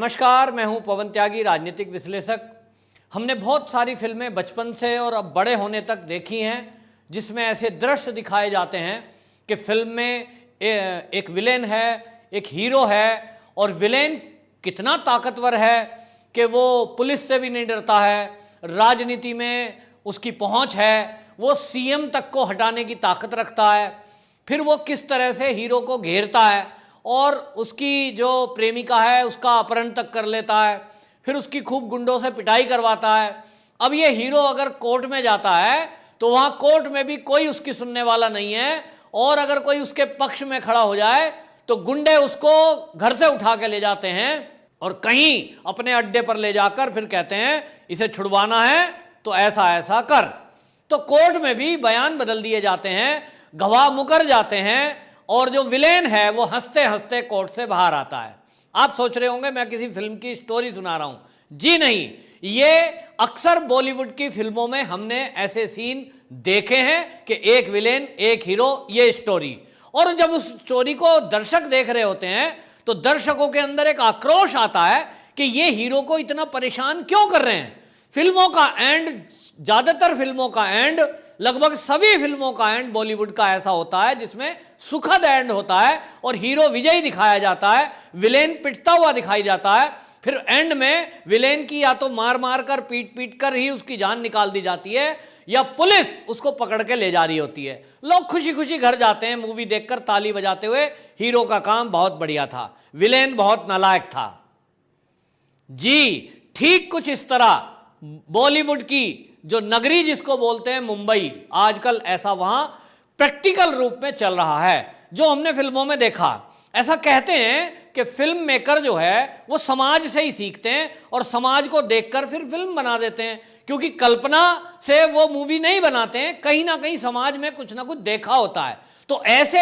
नमस्कार, मैं हूं पवन त्यागी, राजनीतिक विश्लेषक। हमने बहुत सारी फिल्में बचपन से और अब बड़े होने तक देखी हैं जिसमें ऐसे दृश्य दिखाए जाते हैं कि फिल्म में एक विलेन है, एक हीरो है, और विलेन कितना ताकतवर है कि वो पुलिस से भी नहीं डरता है, राजनीति में उसकी पहुंच है, वो सीएम तक को हटाने की ताकत रखता है। फिर वो किस तरह से हीरो को घेरता है और उसकी जो प्रेमिका है उसका अपहरण तक कर लेता है, फिर उसकी खूब गुंडों से पिटाई करवाता है। अब ये हीरो अगर कोर्ट में जाता है तो वहां कोर्ट में भी कोई उसकी सुनने वाला नहीं है, और अगर कोई उसके पक्ष में खड़ा हो जाए तो गुंडे उसको घर से उठा के ले जाते हैं और कहीं अपने अड्डे पर ले जाकर फिर कहते हैं इसे छुड़वाना है तो ऐसा ऐसा कर। तो कोर्ट में भी बयान बदल दिए जाते हैं, गवाह मुकर जाते हैं, और जो विलेन है वो हंसते हंसते कोर्ट से बाहर आता है। आप सोच रहे होंगे मैं किसी फिल्म की स्टोरी सुना रहा हूं। जी नहीं, ये अक्सर बॉलीवुड की फिल्मों में हमने ऐसे सीन देखे हैं कि एक विलेन एक हीरो, ये स्टोरी। और जब उस स्टोरी को दर्शक देख रहे होते हैं तो दर्शकों के अंदर एक आक्रोश आता है कि ये हीरो को इतना परेशान क्यों कर रहे हैं। फिल्मों का एंड, ज्यादातर फिल्मों का एंड, लगभग सभी फिल्मों का एंड बॉलीवुड का ऐसा होता है जिसमें सुखद एंड होता है और हीरो विजयी दिखाया जाता है, विलेन पिटता हुआ दिखाई जाता है। फिर एंड में विलेन की या तो मार मार कर पीट पीट कर ही उसकी जान निकाल दी जाती है या पुलिस उसको पकड़ के ले जा रही होती है। लोग खुशी खुशी घर जाते हैं मूवी देखकर ताली बजाते हुए, हीरो का काम बहुत बढ़िया था, विलेन बहुत नालायक था। जी ठीक कुछ इस तरह बॉलीवुड की जो नगरी जिसको बोलते हैं मुंबई, आजकल ऐसा वहां प्रैक्टिकल रूप में चल रहा है जो हमने फिल्मों में देखा। ऐसा कहते हैं कि फिल्म मेकर जो है वो समाज से ही सीखते हैं और समाज को देखकर फिर फिल्म बना देते हैं, क्योंकि कल्पना से वो मूवी नहीं बनाते हैं, कहीं ना कहीं समाज में कुछ ना कुछ देखा होता है। तो ऐसे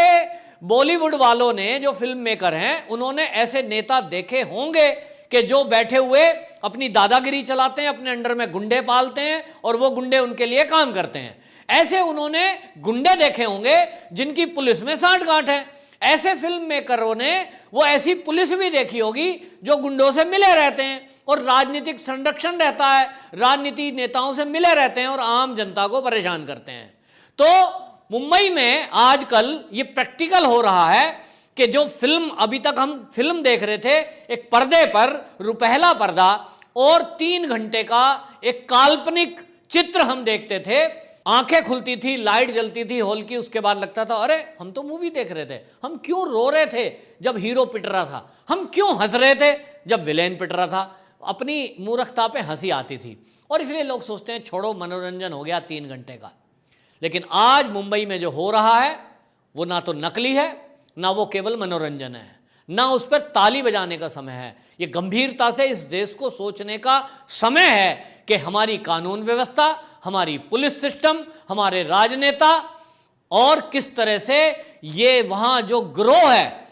बॉलीवुड वालों ने, जो फिल्म मेकर हैं, उन्होंने ऐसे नेता देखे होंगे कि जो बैठे हुए अपनी दादागिरी चलाते हैं, अपने अंडर में गुंडे पालते हैं और वो गुंडे उनके लिए काम करते हैं। ऐसे उन्होंने गुंडे देखे होंगे जिनकी पुलिस में सांठ-गांठ है। ऐसे फिल्म मेकरों ने वो ऐसी पुलिस भी देखी होगी जो गुंडों से मिले रहते हैं और राजनीतिक संरक्षण रहता है, राजनीति नेताओं से मिले रहते हैं और आम जनता को परेशान करते हैं। तो मुंबई में आजकल ये प्रैक्टिकल हो रहा है कि जो फिल्म अभी तक हम फिल्म देख रहे थे, एक पर्दे पर रुपहला पर्दा और 3 घंटे का एक काल्पनिक चित्र हम देखते थे, आंखें खुलती थी, लाइट जलती थी हॉल की, उसके बाद लगता था अरे हम तो मूवी देख रहे थे, हम क्यों रो रहे थे जब हीरो पिट रहा था, हम क्यों हंस रहे थे जब विलेन पिट रहा था। अपनी मूर्खता पे हंसी आती थी और इसलिए लोग सोचते हैं छोड़ो, मनोरंजन हो गया 3 घंटे का। लेकिन आज मुंबई में जो हो रहा है वो ना तो नकली है, ना वो केवल मनोरंजन है, ना उस पर ताली बजाने का समय है। ये गंभीरता से इस देश को सोचने का समय है कि हमारी कानून व्यवस्था, हमारी पुलिस सिस्टम, हमारे राजनेता और किस तरह से ये वहां जो गिरोह है,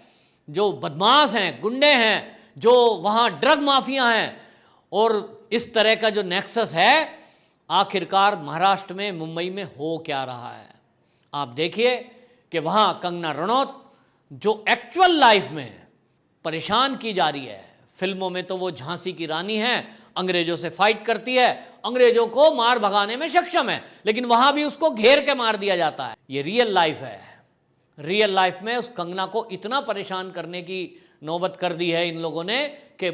जो बदमाश हैं, गुंडे हैं, जो वहां ड्रग माफिया हैं, और इस तरह का जो नेक्सस है, आखिरकार महाराष्ट्र में, मुंबई में हो क्या रहा है। आप देखिए कि वहां कंगना रनौत जो एक्चुअल लाइफ में परेशान की जा रही है, फिल्मों में तो वो झांसी की रानी है, अंग्रेजों से फाइट करती है, अंग्रेजों को मार भगाने में सक्षम है, लेकिन वहां भी उसको घेर के मार दिया जाता है। ये रियल लाइफ है। रियल लाइफ में उस कंगना को इतना परेशान करने की नौबत कर दी है इन लोगों ने कि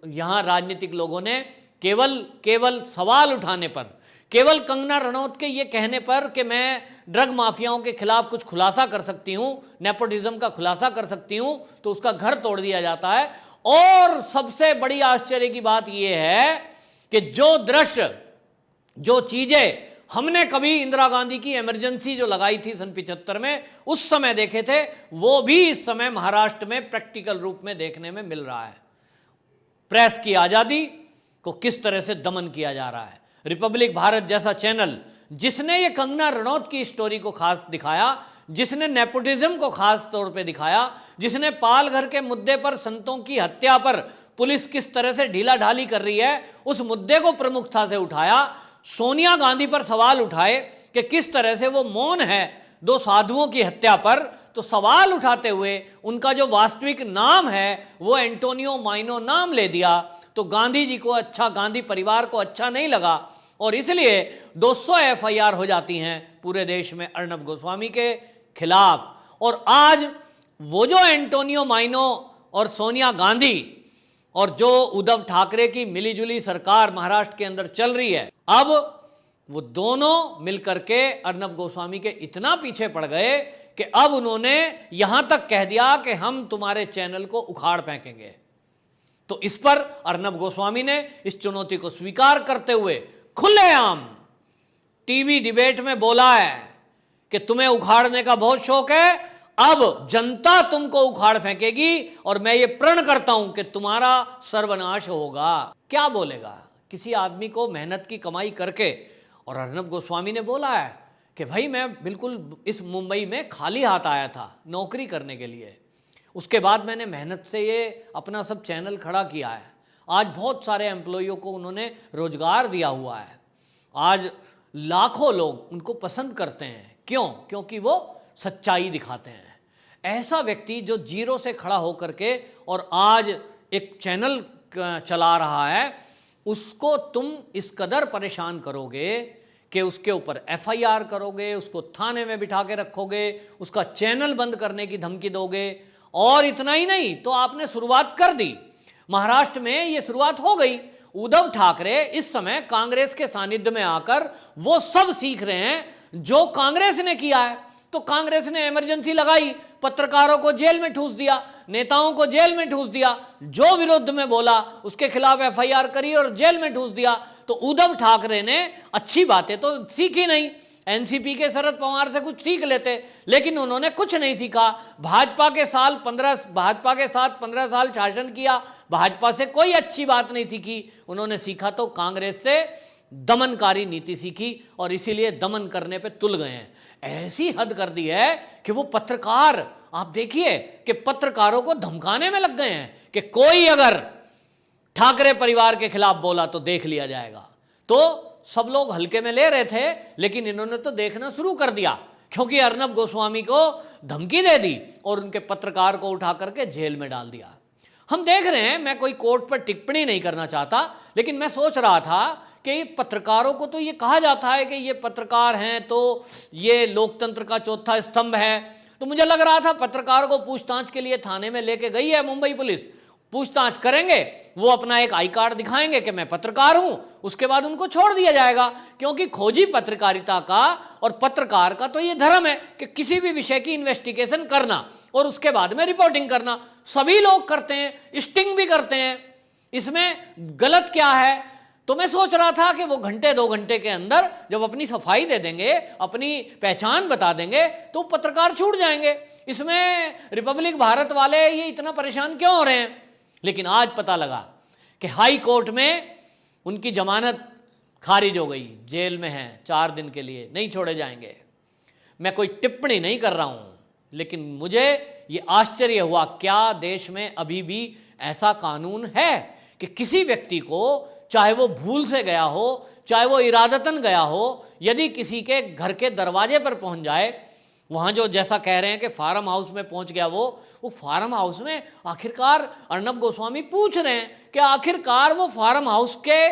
यहां राजनीतिक लोगों ने केवल सवाल उठाने पर, केवल कंगना रनौत के ये कहने पर कि मैं ड्रग माफियाओं के खिलाफ कुछ खुलासा कर सकती हूं, नेपोटिज्म का खुलासा कर सकती हूं, तो उसका घर तोड़ दिया जाता है। और सबसे बड़ी आश्चर्य की बात यह है कि जो दृश्य, जो चीजें हमने कभी इंदिरा गांधी की इमरजेंसी जो लगाई थी सन 75 में उस समय देखे थे, वो भी इस समय महाराष्ट्र में प्रैक्टिकल रूप में देखने में मिल रहा है। प्रेस की आजादी को किस तरह से दमन किया जा रहा है। रिपब्लिक भारत जैसा चैनल जिसने ये कंगना रनौत की स्टोरी को खास दिखाया, जिसने नेपोटिज्म को खास तौर पे दिखाया, जिसने पाल घर के मुद्दे पर संतों की हत्या पर पुलिस किस तरह से ढीला ढाली कर रही है, उस मुद्दे को प्रमुखता से उठाया, सोनिया गांधी पर सवाल उठाए कि किस तरह से वो मौन है दो साधुओं की हत्या पर, तो सवाल उठाते हुए उनका जो वास्तविक नाम है वो एंटोनियो माइनो नाम ले दिया। तो गांधी जी को अच्छा, गांधी परिवार को अच्छा नहीं लगा और इसलिए 200 एफआईआर हो जाती हैं पूरे देश में अर्नब गोस्वामी के खिलाफ। और आज वो जो एंटोनियो माइनो और सोनिया गांधी और जो उद्धव ठाकरे की मिलीजुली सरकार महाराष्ट्र के अंदर चल रही है, अब वो दोनों मिलकर के अर्नब गोस्वामी के इतना पीछे पड़ गए कि अब उन्होंने यहां तक कह दिया कि हम तुम्हारे चैनल को उखाड़ फेंकेंगे। तो इस पर अर्नब गोस्वामी ने इस चुनौती को स्वीकार करते हुए खुलेआम टीवी डिबेट में बोला है कि तुम्हें उखाड़ने का बहुत शौक है, अब जनता तुमको उखाड़ फेंकेगी और मैं ये प्रण करता हूं कि तुम्हारा सर्वनाश होगा। क्या बोलेगा किसी आदमी को मेहनत की कमाई करके। और अर्नब गोस्वामी ने बोला है कि भाई मैं बिल्कुल इस मुंबई में खाली हाथ आया था नौकरी करने के लिए, उसके बाद मैंने मेहनत से ये अपना सब चैनल खड़ा किया है। आज बहुत सारे एम्प्लॉइयों को उन्होंने रोजगार दिया हुआ है। आज लाखों लोग उनको पसंद करते हैं। क्यों? क्योंकि वो सच्चाई दिखाते हैं। ऐसा व्यक्ति जो जीरो से खड़ा होकर के और आज एक चैनल चला रहा है, उसको तुम इस कदर परेशान करोगे कि उसके ऊपर एफआईआर करोगे, उसको थाने में बिठा के रखोगे, उसका चैनल बंद करने की धमकी दोगे। और इतना ही नहीं, तो आपने शुरुआत कर दी, महाराष्ट्र में ये शुरुआत हो गई। उद्धव ठाकरे इस समय कांग्रेस के सानिध्य में आकर वो सब सीख रहे हैं जो कांग्रेस ने किया है। तो कांग्रेस ने इमरजेंसी लगाई, पत्रकारों को जेल में ठूस दिया, नेताओं को जेल में ठूस दिया, जो विरुद्ध में बोला उसके खिलाफ एफआईआर करी और जेल में ठूस दिया। तो उद्धव ठाकरे ने अच्छी बातें तो सीखी नहीं, एनसीपी के शरद पवार से कुछ सीख लेते, लेकिन उन्होंने कुछ नहीं सीखा। भाजपा के साथ 15 साल शासन किया, भाजपा से कोई अच्छी बात नहीं सीखी। उन्होंने सीखा तो कांग्रेस से दमनकारी नीति सीखी और इसीलिए दमन करने पे तुल गए हैं। ऐसी हद कर दी है कि वो पत्रकार, आप देखिए कि पत्रकारों को धमकाने में लग गए हैं कि कोई अगर ठाकरे परिवार के खिलाफ बोला तो देख लिया जाएगा। तो सब लोग हल्के में ले रहे थे, लेकिन इन्होंने तो देखना शुरू कर दिया, क्योंकि अर्नब गोस्वामी को धमकी दे दी और उनके पत्रकार को उठा करके जेल में डाल दिया। हम देख रहे हैं, मैं कोई कोर्ट पर टिप्पणी नहीं करना चाहता, लेकिन मैं सोच रहा था कि पत्रकारों को तो ये कहा जाता है कि ये पत्रकार हैं तो ये लोकतंत्र का चौथा स्तंभ है। तो मुझे लग रहा था पत्रकारों को पूछताछ के लिए थाने में लेके गई है मुंबई पुलिस, पूछताछ करेंगे, वो अपना एक आई कार्ड दिखाएंगे कि मैं पत्रकार हूं, उसके बाद उनको छोड़ दिया जाएगा। क्योंकि खोजी पत्रकारिता का और पत्रकार का तो ये धर्म है कि किसी भी विषय की इन्वेस्टिगेशन करना और उसके बाद में रिपोर्टिंग करना। सभी लोग करते हैं, स्टिंग भी करते हैं, इसमें गलत क्या है? तो मैं सोच रहा था कि वो घंटे 2 घंटे के अंदर जब अपनी सफाई दे देंगे, अपनी पहचान बता देंगे, तो पत्रकार छूट जाएंगे। इसमें रिपब्लिक भारत वाले ये इतना परेशान क्यों हो रहे हैं? लेकिन आज पता लगा कि हाई कोर्ट में उनकी जमानत खारिज हो गई, जेल में हैं 4 दिन के लिए, नहीं छोड़े जाएंगे। मैं कोई टिप्पणी नहीं कर रहा हूं, लेकिन मुझे ये आश्चर्य हुआ, क्या देश में अभी भी ऐसा कानून है कि किसी व्यक्ति को, चाहे वो भूल से गया हो, चाहे वो इरादतन गया हो, यदि किसी के घर के दरवाजे पर पहुंच जाए, वहां जो जैसा कह रहे हैं कि फार्म हाउस में पहुंच गया, वो फार्म हाउस में आखिरकार अर्नब गोस्वामी पूछ रहे हैं कि आखिरकार वो फार्म हाउस के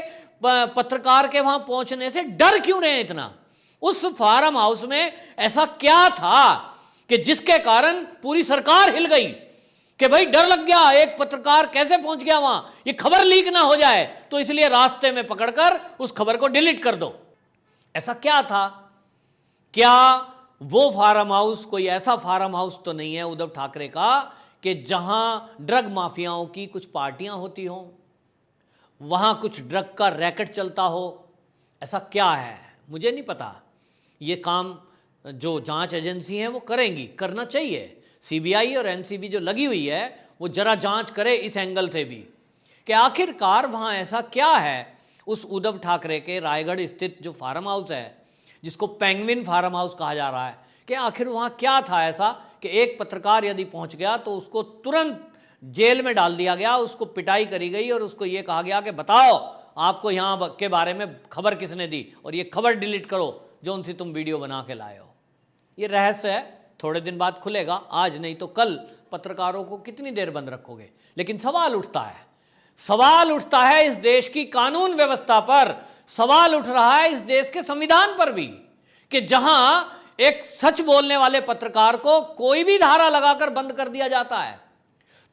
पत्रकार के वहां पहुंचने से डर क्यों रहे हैं इतना? उस फार्म हाउस में ऐसा क्या था कि जिसके कारण पूरी सरकार हिल गई कि भाई डर लग गया, एक पत्रकार कैसे पहुंच गया वहां, ये खबर लीक ना हो जाए, तो इसलिए रास्ते में पकड़कर उस खबर को डिलीट कर दो। ऐसा क्या था? क्या वो फार्म हाउस कोई ऐसा फार्म हाउस तो नहीं है उद्धव ठाकरे का कि जहां ड्रग माफियाओं की कुछ पार्टियां होती हों, वहां कुछ ड्रग का रैकेट चलता हो? ऐसा क्या है? मुझे नहीं पता। ये काम जो जांच एजेंसी हैं वो करेंगी, करना चाहिए। सीबीआई और एनसीबी जो लगी हुई है वो जरा जांच करे इस एंगल से भी कि आखिरकार वहां ऐसा क्या है उस उद्धव ठाकरे के रायगढ़ स्थित जो फार्म हाउस है, जिसको पेंगुइन फार्म हाउस कहा जा रहा है, कि आखिर वहां क्या था ऐसा कि एक पत्रकार यदि पहुंच गया तो उसको तुरंत जेल में डाल दिया गया, उसको पिटाई करी गई और उसको ये कहा गया कि बताओ आपको यहाँ के बारे में खबर किसने दी और ये खबर डिलीट करो जो उनसे तुम वीडियो बना के लाए हो। ये रहस्य है, थोड़े दिन बाद खुलेगा, आज नहीं तो कल पत्रकारों को कितनी देर बंद रखोगे। लेकिन सवाल उठता है इस देश की कानून व्यवस्था पर, सवाल उठ रहा है इस देश के संविधान पर भी, कि जहां एक सच बोलने वाले पत्रकार को कोई भी धारा लगाकर बंद कर दिया जाता है।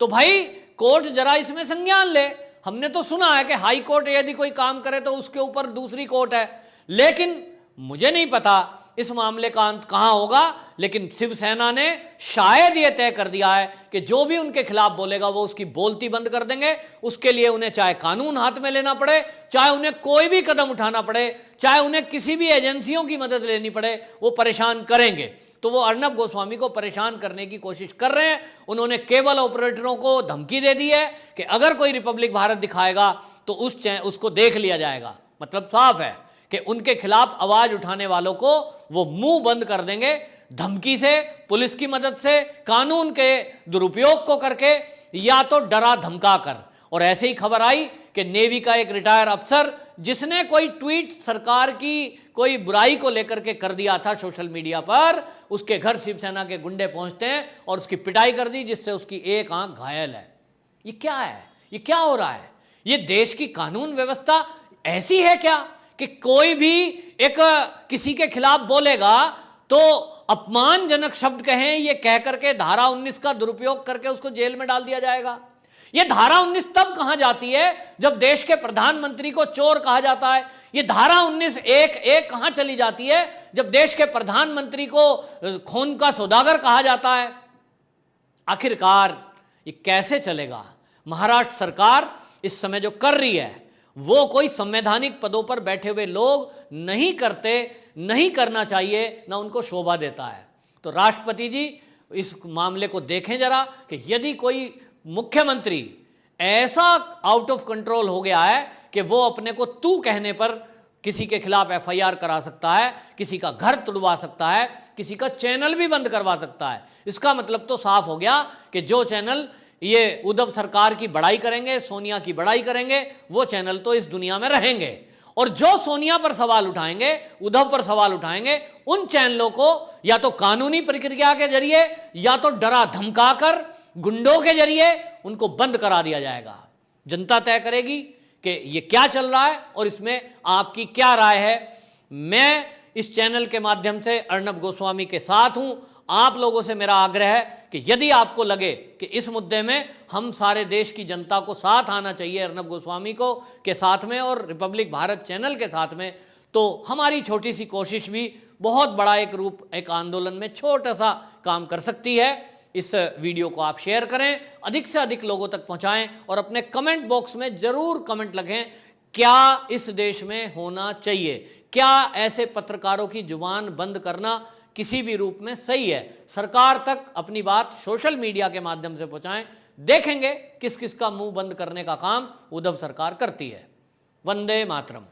तो भाई कोर्ट जरा इसमें संज्ञान ले। हमने तो सुना है कि हाई कोर्ट यदि कोई काम करे तो उसके ऊपर दूसरी कोर्ट है, लेकिन मुझे नहीं पता इस मामले का अंत कहां होगा। लेकिन शिवसेना ने शायद यह तय कर दिया है कि जो भी उनके खिलाफ बोलेगा वो उसकी बोलती बंद कर देंगे। उसके लिए उन्हें चाहे कानून हाथ में लेना पड़े, चाहे उन्हें कोई भी कदम उठाना पड़े, चाहे उन्हें किसी भी एजेंसियों की मदद लेनी पड़े, वो परेशान करेंगे। तो वो अर्नब गोस्वामी को परेशान करने की कोशिश कर रहे हैं। उन्होंने केबल ऑपरेटरों को धमकी दे दी है कि अगर कोई रिपब्लिक भारत दिखाएगा तो उसको देख लिया जाएगा। मतलब साफ है कि उनके खिलाफ आवाज उठाने वालों को वो मुंह बंद कर देंगे, धमकी से, पुलिस की मदद से, कानून के दुरुपयोग को करके, या तो डरा धमका कर। और ऐसे ही खबर आई कि नेवी का एक रिटायर अफसर जिसने कोई ट्वीट सरकार की कोई बुराई को लेकर के कर दिया था सोशल मीडिया पर, उसके घर शिवसेना के गुंडे पहुंचते हैं और उसकी पिटाई कर दी, जिससे उसकी एक आंख घायल है। ये क्या है? ये क्या हो रहा है? ये देश की कानून व्यवस्था ऐसी है क्या कि कोई भी एक किसी के खिलाफ बोलेगा तो अपमानजनक शब्द कहें ये कह करके धारा 19 का दुरुपयोग करके उसको जेल में डाल दिया जाएगा? ये धारा 19 तब कहां जाती है जब देश के प्रधानमंत्री को चोर कहा जाता है। ये धारा 19(1)(1) कहां चली जाती है जब देश के प्रधानमंत्री को खून का सौदागर कहा जाता है? आखिरकार ये कैसे चलेगा? महाराष्ट्र सरकार इस समय जो कर रही है वो कोई संवैधानिक पदों पर बैठे हुए लोग नहीं करते, नहीं करना चाहिए, ना उनको शोभा देता है। तो राष्ट्रपति जी इस मामले को देखें जरा कि यदि कोई मुख्यमंत्री ऐसा आउट ऑफ कंट्रोल हो गया है कि वो अपने को तू कहने पर किसी के खिलाफ एफआईआर करा सकता है, किसी का घर तुड़वा सकता है, किसी का चैनल भी बंद करवा सकता है। इसका मतलब तो साफ हो गया कि जो चैनल ये उद्धव सरकार की बड़ाई करेंगे, सोनिया की बड़ाई करेंगे, वो चैनल तो इस दुनिया में रहेंगे। और जो सोनिया पर सवाल उठाएंगे, उद्धव पर सवाल उठाएंगे, उन चैनलों को या तो कानूनी प्रक्रिया के जरिए या तो डरा धमकाकर गुंडों के जरिए उनको बंद करा दिया जाएगा। जनता तय करेगी कि ये क्या चल रहा है और इसमें आपकी क्या राय है। मैं इस चैनल के माध्यम से अर्नब गोस्वामी के साथ हूं। आप लोगों से मेरा आग्रह है कि यदि आपको लगे कि इस मुद्दे में हम सारे देश की जनता को साथ आना चाहिए अर्नब गोस्वामी को के साथ में और रिपब्लिक भारत चैनल के साथ में, तो हमारी छोटी सी कोशिश भी बहुत बड़ा एक रूप, एक आंदोलन में छोटा सा काम कर सकती है। इस वीडियो को आप शेयर करें, अधिक से अधिक लोगों तक पहुंचाएं और अपने कमेंट बॉक्स में जरूर कमेंट लिखें क्या इस देश में होना चाहिए, क्या ऐसे पत्रकारों की जुबान बंद करना किसी भी रूप में सही है। सरकार तक अपनी बात सोशल मीडिया के माध्यम से पहुंचाएं, देखेंगे किस किस का मुंह बंद करने का काम उद्धव सरकार करती है। वंदे मातरम।